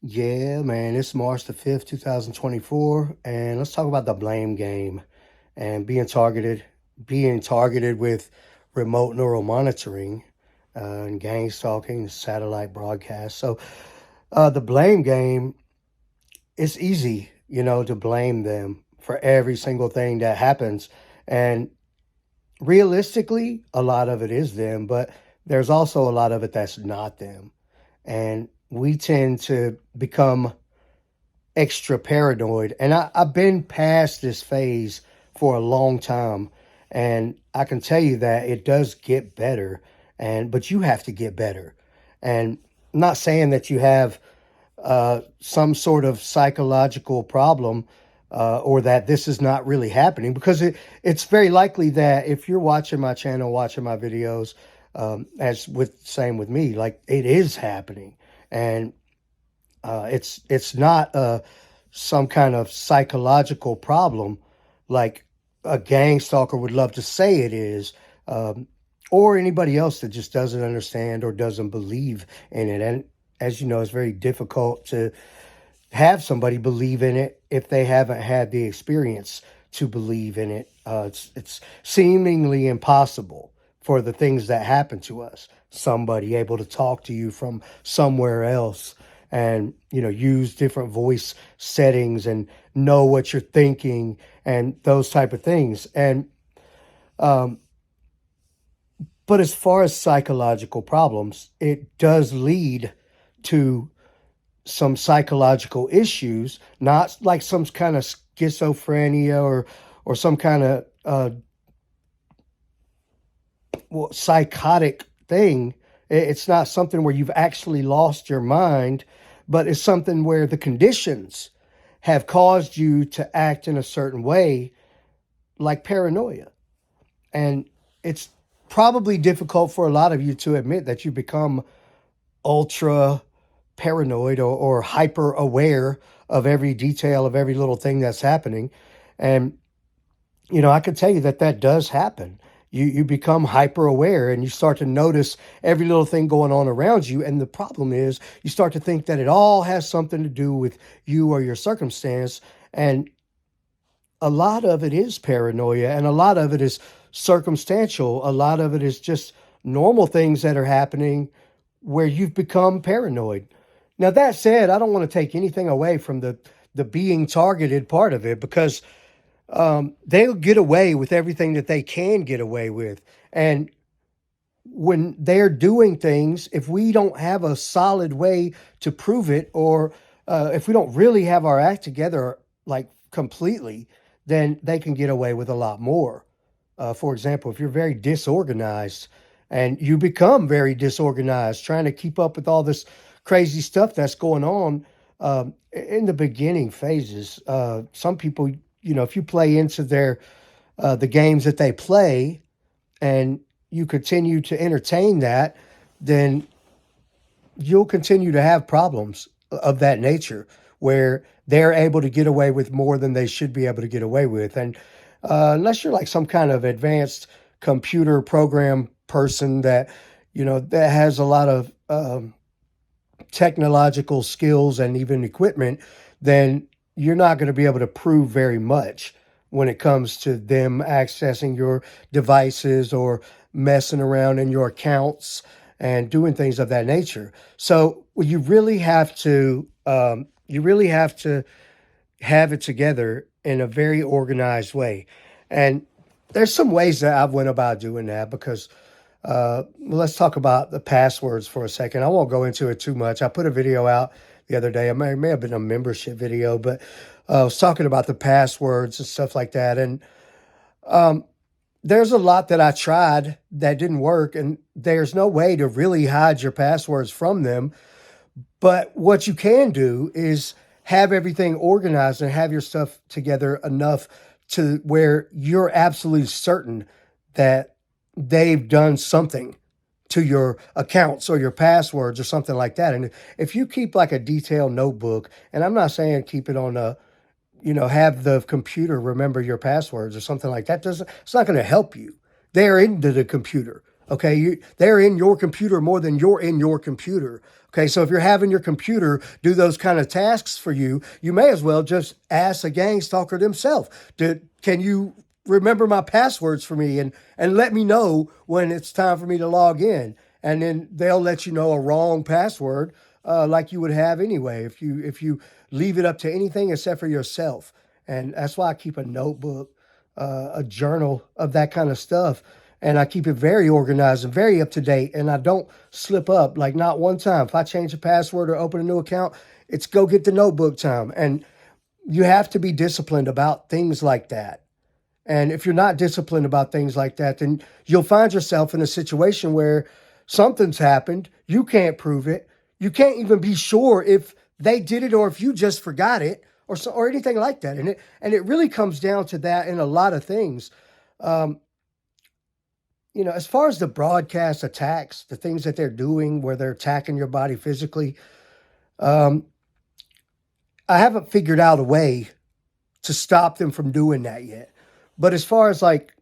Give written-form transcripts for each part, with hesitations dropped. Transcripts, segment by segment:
Yeah, man, it's March the 5th, 2024, and let's talk about the blame game and being targeted with remote neural monitoring and gang stalking, satellite broadcast. The blame game, it's easy, to blame them for every single thing that happens. And realistically, a lot of it is them, but there's also a lot of it that's not them. And we tend to become extra paranoid. And I've been past this phase for a long time. And I can tell you that it does get better. But you have to get better. And I'm not saying that you have some sort of psychological problem or that this is not really happening, because it's very likely that if you're watching my channel, watching my videos, as with same with me, like it is happening. And it's not some kind of psychological problem like a gang stalker would love to say it is, um, or anybody else that just doesn't understand or doesn't believe in it. And as you know, it's very difficult to have somebody believe in it if they haven't had the experience to believe in it. It's seemingly impossible for the things that happen to us. Somebody able to talk to you from somewhere else and use different voice settings and know what you're thinking and those type of things. And um, but as far as psychological problems, it does lead to some psychological issues, not like some kind of schizophrenia or some kind of psychotic thing. It's not something where you've actually lost your mind, but it's something where the conditions have caused you to act in a certain way, like paranoia. And it's probably difficult for a lot of you to admit that you become ultra paranoid or hyper aware of every detail of every little thing that's happening. And, I can tell you that that does happen. You become hyper aware and you start to notice every little thing going on around you. And the problem is you start to think that it all has something to do with you or your circumstance. And a lot of it is paranoia and a lot of it is circumstantial. A lot of it is just normal things that are happening where you've become paranoid. Now, that said, I don't want to take anything away from the being targeted part of it, because they'll get away with everything that they can get away with. And when they're doing things, if we don't have a solid way to prove it, or if we don't really have our act together, like completely, then they can get away with a lot more. For example, if you're very disorganized and you become very disorganized, trying to keep up with all this crazy stuff that's going on in the beginning phases, some people, if you play into the games that they play and you continue to entertain that, then you'll continue to have problems of that nature where they're able to get away with more than they should be able to get away with. And unless you're like some kind of advanced computer program person that, that has a lot of technological skills and even equipment, then you're not going to be able to prove very much when it comes to them accessing your devices or messing around in your accounts and doing things of that nature. So you really have to have it together in a very organized way. And there's some ways that I've went about doing that, because let's talk about the passwords for a second. I won't go into it too much. I put a video out the other day. It may have been a membership video, but I was talking about the passwords and stuff like that. And um, there's a lot that I tried that didn't work, and there's no way to really hide your passwords from them. But what you can do is have everything organized and have your stuff together enough to where you're absolutely certain that they've done something to your accounts or your passwords or something like that. And if you keep like a detailed notebook, and I'm not saying keep it on have the computer remember your passwords or something like that, doesn't, it's not going to help you. They're into the computer. Okay, they're in your computer more than you're in your computer. Okay, so if you're having your computer do those kind of tasks for you, you may as well just ask a gang stalker themselves. Can you remember my passwords for me and let me know when it's time for me to log in? And then they'll let you know a wrong password, like you would have anyway if you leave it up to anything except for yourself. And that's why I keep a notebook, a journal of that kind of stuff, and I keep it very organized and very up to date. And I don't slip up, like not one time. If I change a password or open a new account, it's go get the notebook time. And you have to be disciplined about things like that. And if you're not disciplined about things like that, then you'll find yourself in a situation where something's happened. You can't prove it. You can't even be sure if they did it or if you just forgot it or anything like that. And it really comes down to that in a lot of things. Um, as far as the broadcast attacks, the things that they're doing where they're attacking your body physically, um, I haven't figured out a way to stop them from doing that yet. But as far as like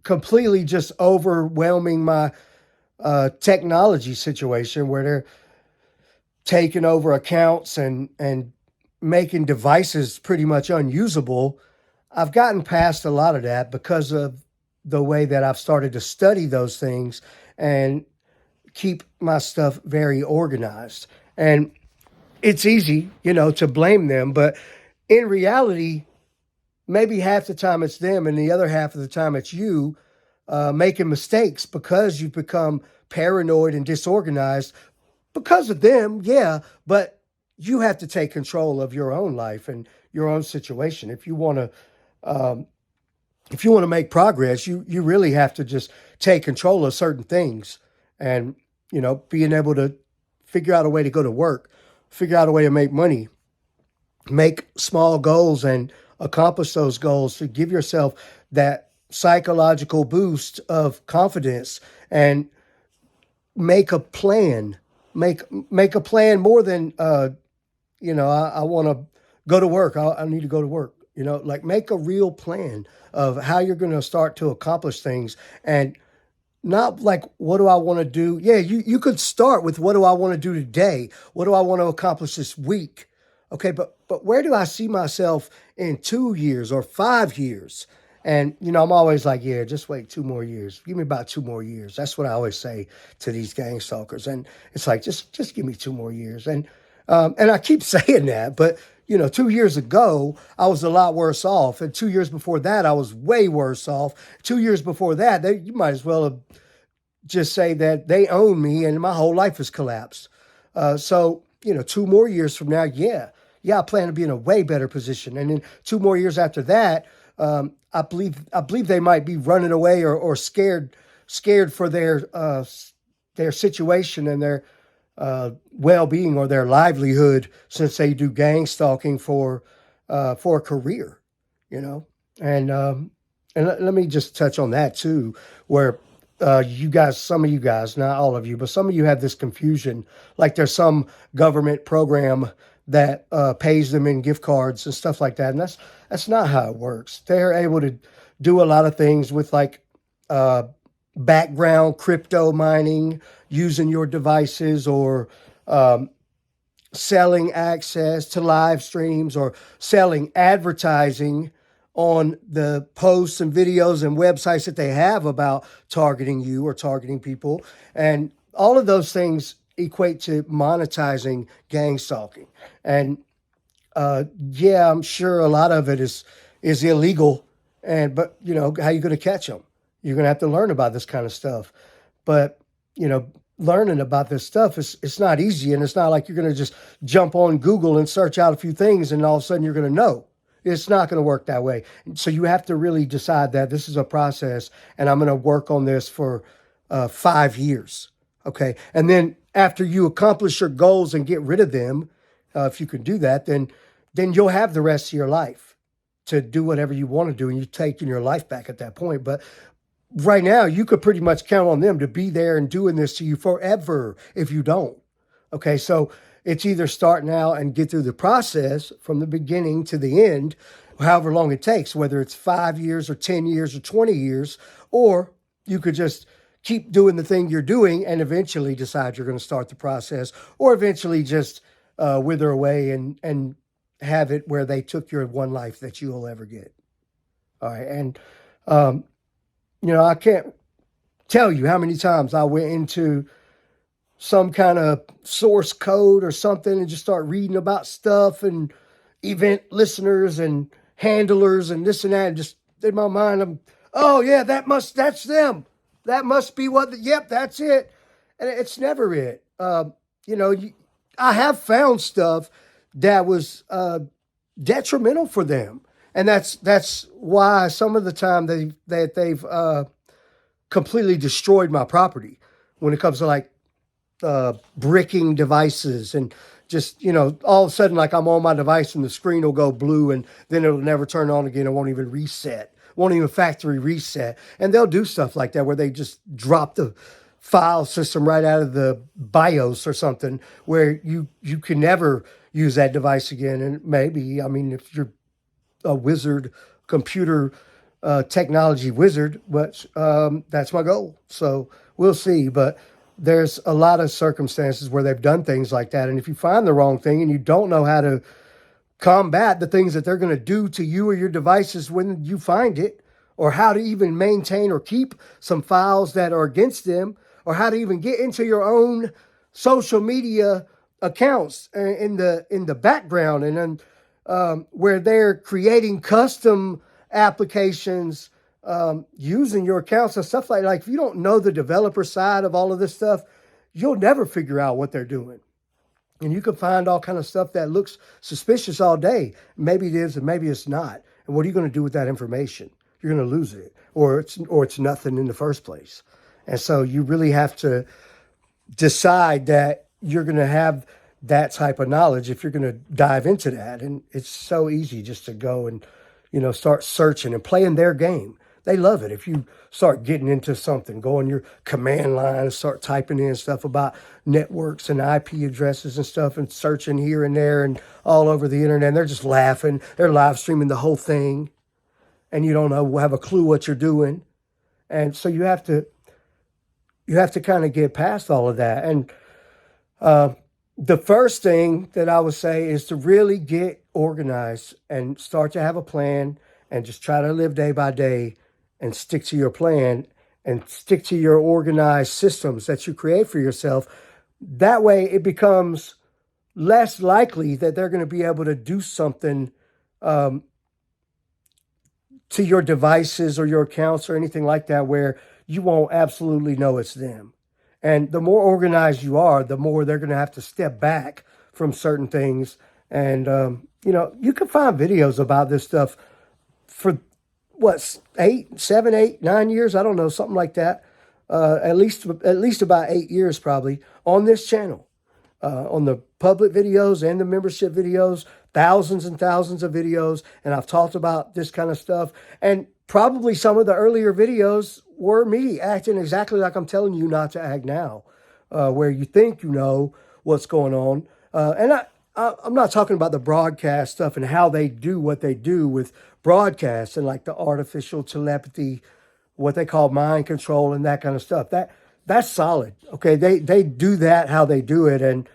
completely just overwhelming my technology situation where they're taking over accounts and making devices pretty much unusable, I've gotten past a lot of that because of the way that I've started to study those things and keep my stuff very organized. And it's easy, to blame them, but in reality, maybe half the time it's them and the other half of the time it's you making mistakes because you've become paranoid and disorganized because of them, yeah, but you have to take control of your own life and your own situation. Um, if you want to make progress, you really have to just take control of certain things, and being able to figure out a way to go to work, figure out a way to make money, make small goals and accomplish those goals to give yourself that psychological boost of confidence and make a plan. Make a plan more than I want to go to work. I need to go to work. Like make a real plan of how you're going to start to accomplish things, and not like, what do I want to do? Yeah, you could start with, what do I want to do today? What do I want to accomplish this week? Okay, but where do I see myself in 2 years or 5 years? And I'm always like, yeah, just wait 2 more years. Give me about 2 more years. That's what I always say to these gang stalkers. And it's like, just give me 2 more years. And I keep saying that, but 2 years ago, I was a lot worse off. And 2 years before that, I was way worse off. 2 years before that, you might as well have just say that they own me and my whole life has collapsed. So, 2 more years from now, yeah, I plan to be in a way better position. And then 2 more years after that, I believe they might be running away or scared for their situation and their well-being or their livelihood, since they do gang stalking for a career, you know. And let me just touch on that too, where some of you guys, not all of you, but some of you have this confusion, like there's some government program that pays them in gift cards and stuff like that, and that's not how it works. They're able to do a lot of things with like background crypto mining, using your devices, or selling access to live streams, or selling advertising on the posts and videos and websites that they have about targeting you or targeting people. And all of those things equate to monetizing gang stalking. And yeah, I'm sure a lot of it is illegal. But how are you going to catch them? You're going to have to learn about this kind of stuff. But learning about this stuff it's not easy, and it's not like you're going to just jump on Google and search out a few things and all of a sudden you're going to know. It's not going to work that way. So you have to really decide that this is a process, and I'm going to work on this for 5 years. Okay. And then after you accomplish your goals and get rid of them, if you can do that, then you'll have the rest of your life to do whatever you want to do, and you're taking your life back at that point. But right now, you could pretty much count on them to be there and doing this to you forever if you don't. Okay, so it's either start now and get through the process from the beginning to the end, however long it takes, whether it's 5 years or 10 years or 20 years, or you could just keep doing the thing you're doing and eventually decide you're going to start the process, or eventually just wither away and have it where they took your one life that you will ever get. All right. And, um, I can't tell you how many times I went into some kind of source code or something and just start reading about stuff and event listeners and handlers and this and that. And just in my mind, oh yeah, that's them. That must be yep, that's it. And it's never it. I have found stuff that was detrimental for them. And that's why some of the time they've completely destroyed my property when it comes to like bricking devices and just, all of a sudden, like I'm on my device and the screen will go blue and then it'll never turn on again. It won't even reset, won't even factory reset. And they'll do stuff like that where they just drop the file system right out of the BIOS or something where you can never use that device again. And maybe, I mean, if you're a wizard, computer technology wizard, but that's my goal. So we'll see. But there's a lot of circumstances where they've done things like that. And if you find the wrong thing and you don't know how to combat the things that they're going to do to you or your devices when you find it, or how to even maintain or keep some files that are against them, or how to even get into your own social media accounts in the background, and then where they're creating custom applications using your accounts and stuff like that. Like if you don't know the developer side of all of this stuff, you'll never figure out what they're doing. And you can find all kind of stuff that looks suspicious all day. Maybe it is and maybe it's not. And what are you going to do with that information? You're going to lose it, or it's nothing in the first place. And so you really have to decide that you're going to have that type of knowledge if you're going to dive into that. And it's so easy just to go and, start searching and playing their game. They love it. If you start getting into something, go on your command line and start typing in stuff about networks and IP addresses and stuff and searching here and there and all over the internet. And they're just laughing. They're live streaming the whole thing. And you don't have a clue what you're doing. And so you have to kind of get past all of that. And the first thing that I would say is to really get organized and start to have a plan and just try to live day by day and stick to your plan and stick to your organized systems that you create for yourself. That way it becomes less likely that they're going to be able to do something to your devices or your accounts or anything like that where you won't absolutely know it's them. And the more organized you are, the more they're going to have to step back from certain things. And, you can find videos about this stuff for 7, 8, 9 years. I don't know, something like that. At least about 8 years probably on this channel, on the public videos and the membership videos, thousands and thousands of videos. And I've talked about this kind of stuff. And probably some of the earlier videos were me acting exactly like I'm telling you not to act now, where you think you know what's going on. And I'm not talking about the broadcast stuff and how they do what they do with broadcasts and like the artificial telepathy, what they call mind control and that kind of stuff. That's solid. Okay, they do that how they do it, and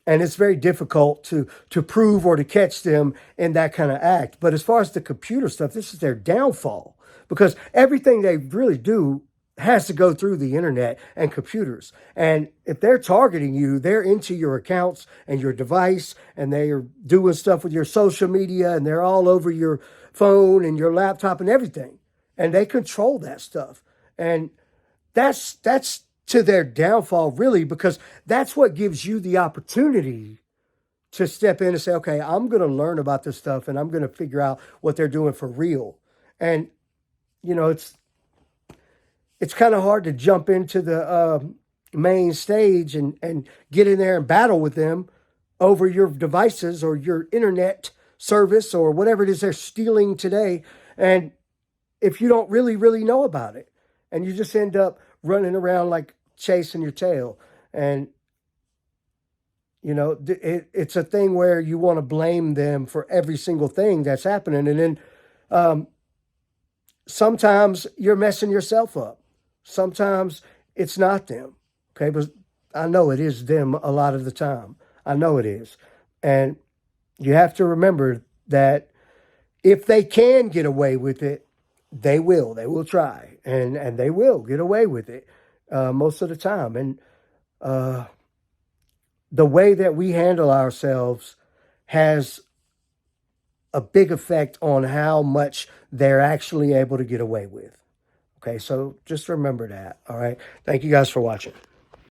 it's very difficult to prove or to catch them in that kind of act. But as far as the computer stuff, this is their downfall, because everything they really do has to go through the internet and computers. And if they're targeting you, they're into your accounts and your device, and they are doing stuff with your social media, and they're all over your phone and your laptop and everything. And they control that stuff. And that's to their downfall, really, because that's what gives you the opportunity to step in and say, okay, I'm going to learn about this stuff and I'm going to figure out what they're doing for real. And, it's kind of hard to jump into the main stage and get in there and battle with them over your devices or your internet service or whatever it is they're stealing today. And if you don't really, really know about it, and you just end up running around like chasing your tail. And, it's a thing where you want to blame them for every single thing that's happening. And then sometimes you're messing yourself up. Sometimes it's not them. Okay, but I know it is them a lot of the time. I know it is. And you have to remember that if they can get away with it, they will. They will try, and they will get away with it most of the time. And uh, the way that we handle ourselves has a big effect on how much they're actually able to get away with. Okay, so just remember that. All right. Thank you guys for watching.